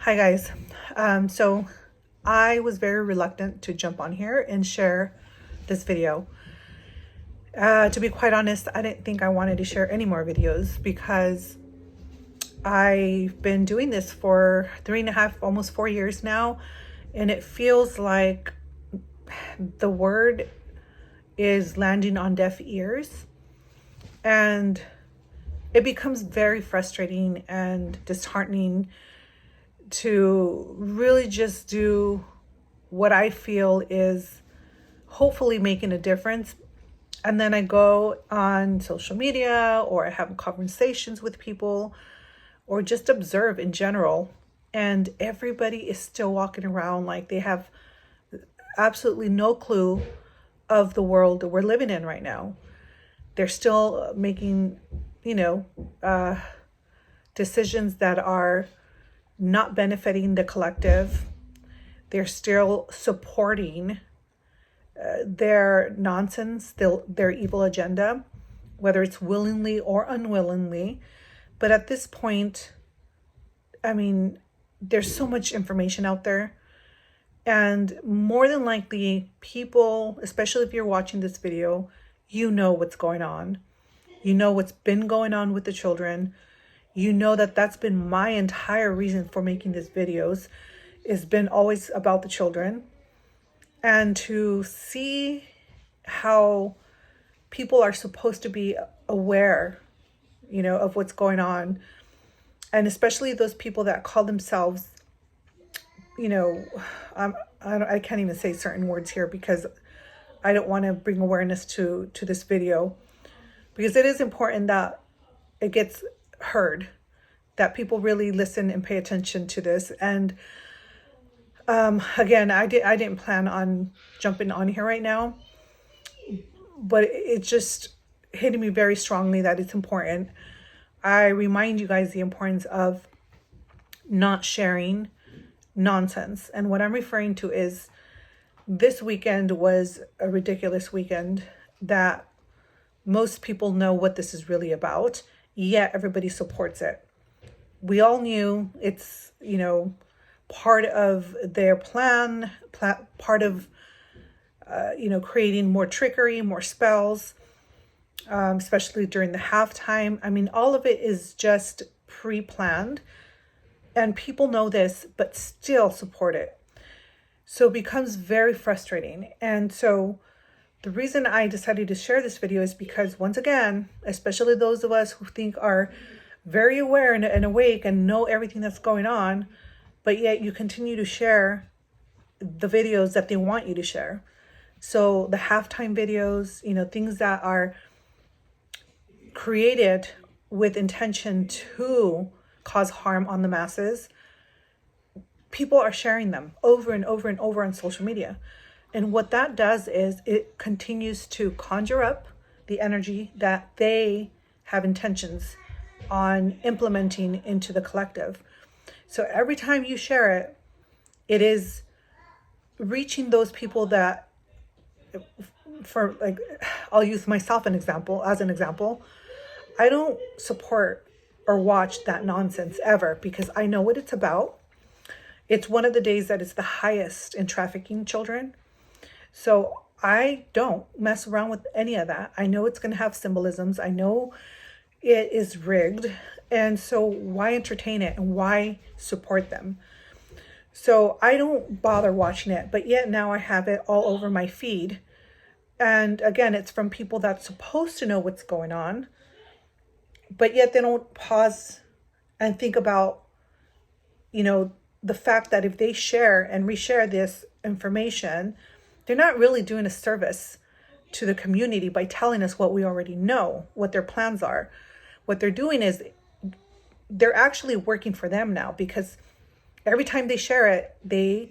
Hi guys. So I was very reluctant to jump on here and share this video. To be quite honest, I didn't think I wanted to share any more videos because I've been doing this for 3.5, almost 4 years now, and it feels like the word is landing on deaf ears, and it becomes very frustrating and disheartening to really just do what I feel is hopefully making a difference. And then I go on social media or I have conversations with people or just observe in general. And everybody is still walking around like they have absolutely no clue of the world that we're living in right now. They're still making, you know, decisions that are not benefiting the collective. They're still supporting their nonsense, their evil agenda, whether it's willingly or unwillingly. But at this point, I mean, there's so much information out there. And more than likely, people, especially if you're watching this video, you know what's going on. You know what's been going on with the children. You know that that's been my entire reason for making these videos. It's been always about the children. And to see how people are supposed to be aware, of what's going on. And especially those people that call themselves, I can't even say certain words here because I don't want to bring awareness to this video, because it is important that it gets heard, that people really listen and pay attention to this. And again, I didn't plan on jumping on here right now, but it just hit me very strongly that it's important. I remind you guys the importance of not sharing nonsense. And what I'm referring to is this weekend was a ridiculous weekend that most people know what this is really about, yet everybody supports it. We all knew it's, part of their plan, part of, creating more trickery, more spells, especially during the halftime. I mean, all of it is just pre-planned, and people know this, but still support it. So it becomes very frustrating. And so the reason I decided to share this video is because, once again, especially those of us who think are very aware and awake and know everything that's going on, but yet you continue to share the videos that they want you to share. So the halftime videos, things that are created with intention to cause harm on the masses, people are sharing them over and over and over on social media. And what that does is it continues to conjure up the energy that they have intentions on implementing into the collective. So every time you share it, it is reaching those people that, for like, I'll use myself as an example. I don't support or watch that nonsense ever because I know what it's about. It's one of the days that it's the highest in trafficking children. So I don't mess around with any of that. I know it's going to have symbolisms. I know it is rigged. And so why entertain it and why support them? So I don't bother watching it, but yet now I have it all over my feed. And again, it's from people that's supposed to know what's going on, but yet they don't pause and think about, the fact that if they share and reshare this information, they're not really doing a service to the community by telling us what we already know, what their plans are. What they're doing is they're actually working for them now, because every time they share it, they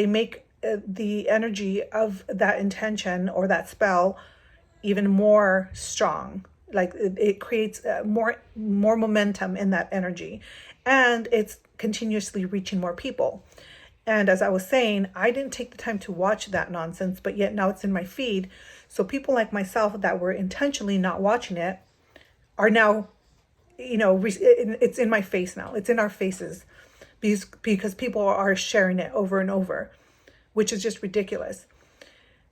make the energy of that intention or that spell even more strong. Like it creates more momentum in that energy, and it's continuously reaching more people. And as I was saying, I didn't take the time to watch that nonsense, but yet now it's in my feed. So people like myself that were intentionally not watching it are now, it's in my face now. It's in our faces. because people are sharing it over and over, which is just ridiculous.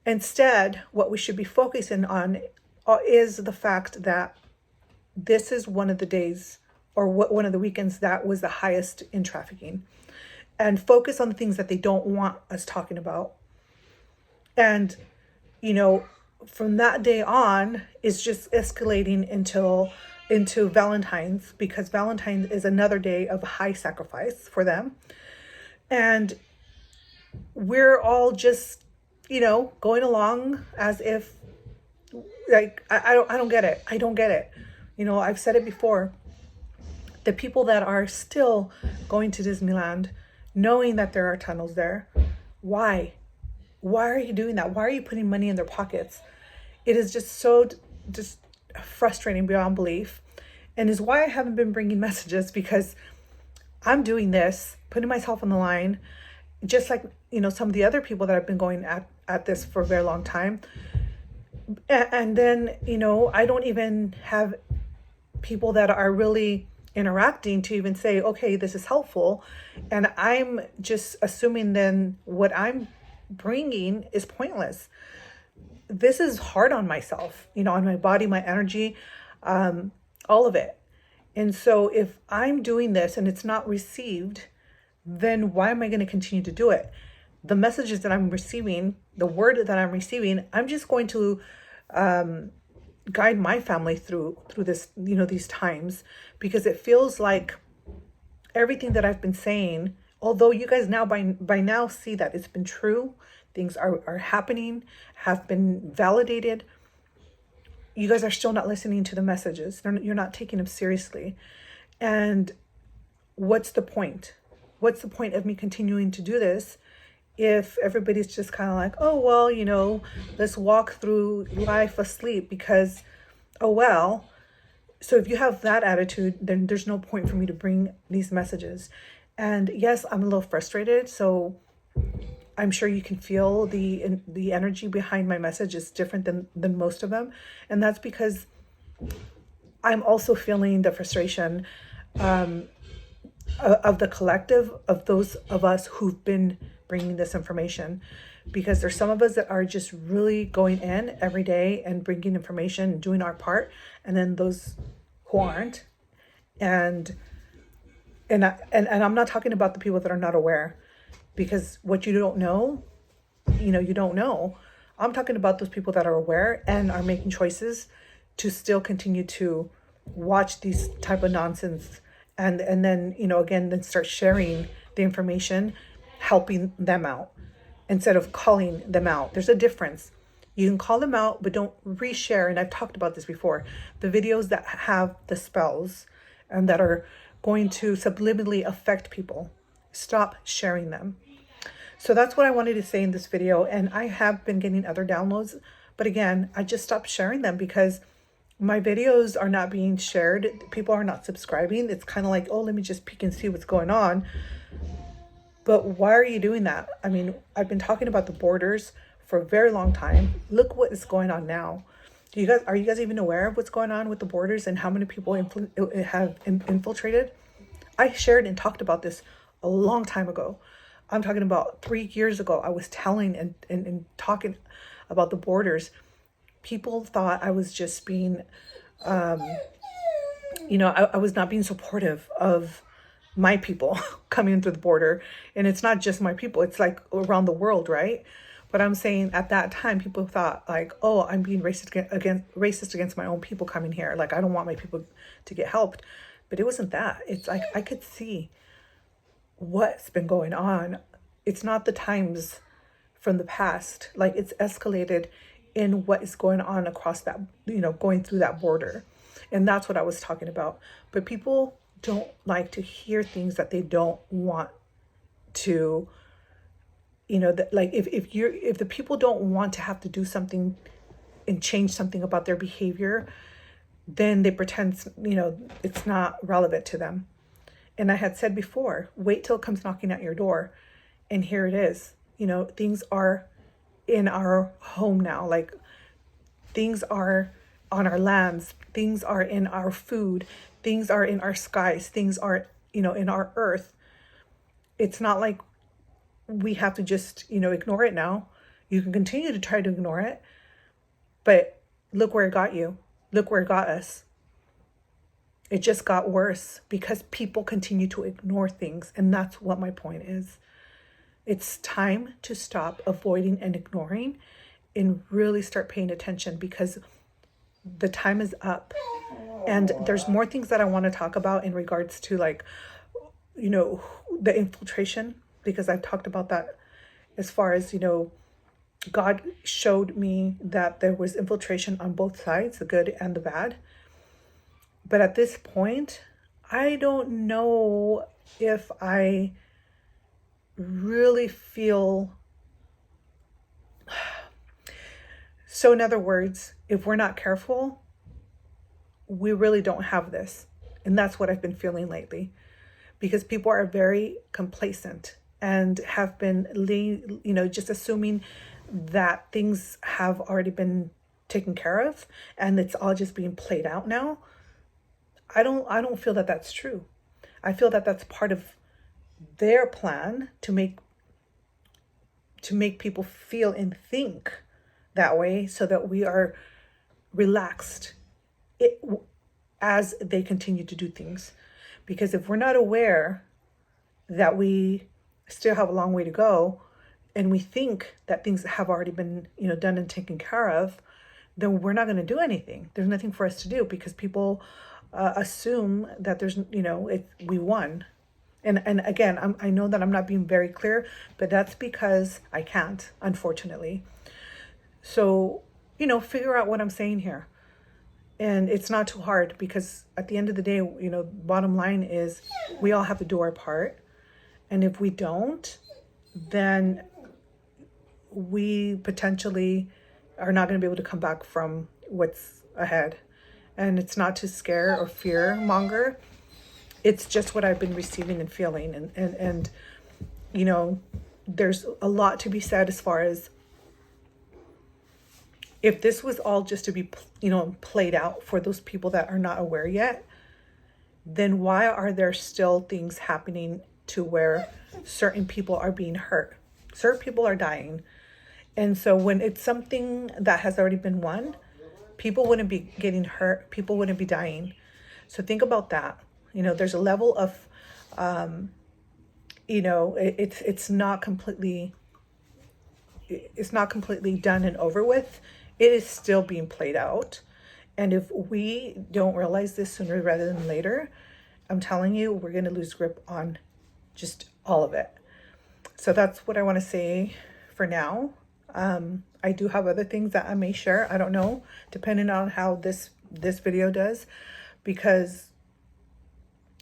Instead, what we should be focusing on is the fact that this is one of the days, or one of the weekends that was the highest in trafficking, and focus on the things that they don't want us talking about. And, from that day on, it's just escalating into Valentine's, because Valentine's is another day of high sacrifice for them. And we're all just, going along as if, like, I don't get it. I don't get it. I've said it before. The people that are still going to Disneyland, knowing that there are tunnels there, why? Why are you doing that? Why are you putting money in their pockets? It is just so just frustrating beyond belief, and is why I haven't been bringing messages, because I'm doing this, putting myself on the line, just like, some of the other people that have been going at this for a very long time. And then, I don't even have people that are really interacting to even say, okay, this is helpful. And I'm just assuming then what I'm bringing is pointless. This is hard on myself, on my body, my energy, all of it. And so if I'm doing this and it's not received, then why am I going to continue to do it? The messages that I'm receiving, the word that I'm receiving, I'm just going to guide my family through this, these times, because it feels like everything that I've been saying, although you guys now by now see that it's been true, things are happening, have been validated, you guys are still not listening to the messages. You're not taking them seriously. And what's the point? What's the point of me continuing to do this if everybody's just kind of like, oh, well, let's walk through life asleep because, oh, well. So if you have that attitude, then there's no point for me to bring these messages. And yes, I'm a little frustrated. So I'm sure you can feel the energy behind my message is different than most of them. And that's because I'm also feeling the frustration of the collective of those of us who've been bringing this information, because there's some of us that are just really going in every day and bringing information and doing our part, and then those who aren't. And I'm not talking about the people that are not aware, because what you don't know, you don't know. I'm talking about those people that are aware and are making choices to still continue to watch these type of nonsense, and then again then start sharing the information, helping them out instead of calling them out. There's a difference. You can call them out, but don't reshare. And I've talked about this before. The videos that have the spells and that are going to subliminally affect people, stop sharing them. So that's what I wanted to say in this video. And I have been getting other downloads, but again, I just stopped sharing them because my videos are not being shared. People are not subscribing. It's kind of like, oh, let me just peek and see what's going on. But why are you doing that? I mean, I've been talking about the borders for a very long time. Look what is going on now. Are you guys even aware of what's going on with the borders and how many people have infiltrated? I shared and talked about this a long time ago. I'm talking about 3 years ago. I was telling and talking about the borders. People thought I was just being, I was not being supportive of my people coming in through the border. And it's not just my people. It's like around the world, right? But I'm saying at that time, people thought like, oh, I'm being racist against my own people coming here. Like, I don't want my people to get helped. But it wasn't that. It's like I could see what's been going on. It's not the times from the past. Like, it's escalated in what is going on across that, going through that border. And that's what I was talking about. But people don't like to hear things that they don't want to, like if the people don't want to have to do something and change something about their behavior, then they pretend, it's not relevant to them. And I had said before, wait till it comes knocking at your door. And here it is. Things are in our home now. Like, things are on our lands. Things are in our food. Things are in our skies. Things are, in our earth. it's not like we have to just, ignore it now. You can continue to try to ignore it, but look where it got you. Look where it got us. It just got worse because people continue to ignore things. And that's what my point is. It's time to stop avoiding and ignoring and really start paying attention, because the time is up. And there's more things that I want to talk about in regards to, like, the infiltration, because I've talked about that as far as, God showed me that there was infiltration on both sides, the good and the bad. But at this point, I don't know if I really feel. So in other words, if we're not careful, we really don't have this. And that's what I've been feeling lately, because people are very complacent and have been, just assuming that things have already been taken care of and it's all just being played out now. I don't feel that that's true. I feel that that's part of their plan to make people feel and think that way, so that we are relaxed as they continue to do things. Because if we're not aware that we still have a long way to go, and we think that things have already been, done and taken care of, then we're not going to do anything. There's nothing for us to do, because people assume that there's, we won. And again, I know that I'm not being very clear, but that's because I can't, unfortunately. So, figure out what I'm saying here. And it's not too hard, because at the end of the day, bottom line is we all have to do our part. And if we don't, then we potentially are not going to be able to come back from what's ahead. And it's not to scare or fear monger. It's just what I've been receiving and feeling. And there's a lot to be said as far as, if this was all just to be, played out for those people that are not aware yet, then why are there still things happening to where certain people are being hurt? Certain people are dying. And so when it's something that has already been won, people wouldn't be getting hurt. People wouldn't be dying. So think about that. There's a level of, it's not completely done and over with. It is still being played out. And if we don't realize this sooner rather than later, I'm telling you, we're going to lose grip on just all of it. So that's what I want to say for now. I do have other things that I may share. I don't know, depending on how this video does, because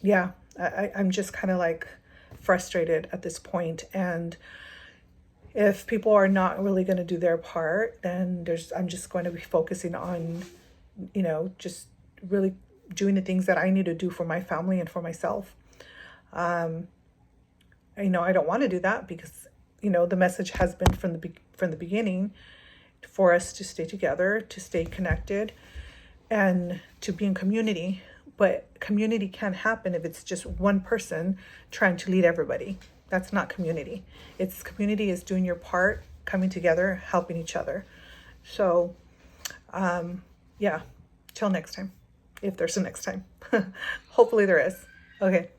I'm just kind of like frustrated at this point. And if people are not really going to do their part, then I'm just going to be focusing on, just really doing the things that I need to do for my family and for myself. I don't want to do that, because, the message has been from the beginning for us to stay together, to stay connected, and to be in community. But community can't happen if it's just one person trying to lead everybody. That's not community. Community is doing your part, coming together, helping each other. So, till next time, if there's a next time. Hopefully there is. Okay.